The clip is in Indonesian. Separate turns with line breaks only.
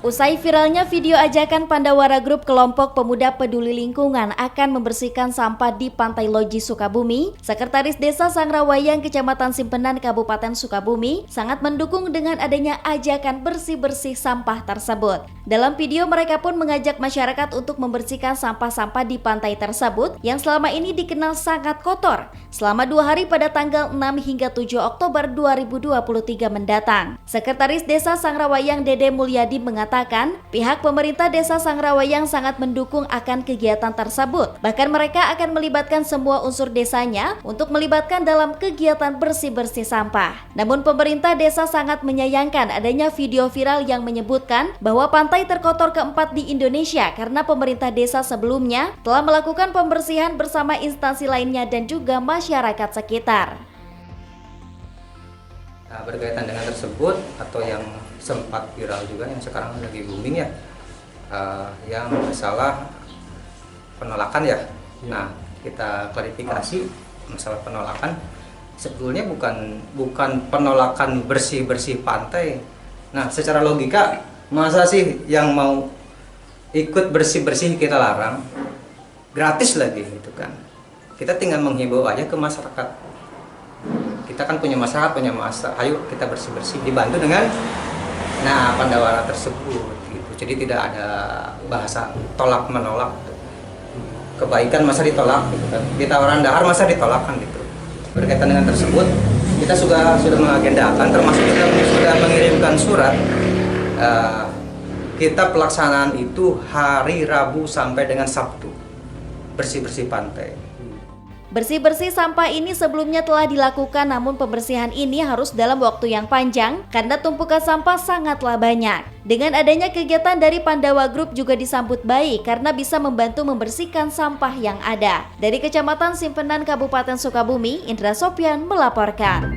Usai viralnya video ajakan Pandawara Group kelompok pemuda peduli lingkungan akan membersihkan sampah di Pantai Loji Sukabumi, Sekretaris Desa Sangrawayang Kecamatan Simpenan Kabupaten Sukabumi sangat mendukung dengan adanya ajakan bersih-bersih sampah tersebut. Dalam video mereka pun mengajak masyarakat untuk membersihkan sampah-sampah di pantai tersebut yang selama ini dikenal sangat kotor selama 2 hari pada tanggal 6 hingga 7 Oktober 2023 mendatang. Sekretaris Desa Sangrawayang Dede Mulyadi mengatakan pihak pemerintah Desa Sangrawayang sangat mendukung akan kegiatan tersebut. Bahkan mereka akan melibatkan semua unsur desanya untuk melibatkan dalam kegiatan bersih-bersih sampah. Namun pemerintah desa sangat menyayangkan adanya video viral yang menyebutkan bahwa pantai terkotor keempat di Indonesia karena pemerintah desa sebelumnya telah melakukan pembersihan bersama instansi lainnya dan juga masyarakat sekitar.
Nah, berkaitan dengan tersebut atau yang sempat viral juga yang sekarang lagi booming ya, yang masalah penolakan ya. Nah, kita klarifikasi masalah penolakan sebetulnya bukan penolakan bersih-bersih pantai. Nah, secara logika masa sih yang mau ikut bersih-bersih kita larang, gratis lagi gitu kan. Kita tinggal menghimbau aja ke masyarakat. Kita kan punya masyarakat, punya masa, ayo kita bersih-bersih, dibantu dengan Pandawara tersebut gitu. Jadi tidak ada bahasa tolak menolak. Kebaikan masa ditolak gitu kan. Ditawaran dahar masa ditolak kan gitu. Berkaitan dengan tersebut, kita sudah mengagendakan, termasuk kita sudah mengirimkan surat. Kita pelaksanaan itu hari Rabu sampai dengan Sabtu, bersih-bersih pantai.
Bersih-bersih sampah ini sebelumnya telah dilakukan, namun pembersihan ini harus dalam waktu yang panjang karena tumpukan sampah sangatlah banyak. Dengan adanya kegiatan dari Pandawa Group juga disambut baik karena bisa membantu membersihkan sampah yang ada. Dari Kecamatan Simpenan Kabupaten Sukabumi, Indra Sopyan melaporkan.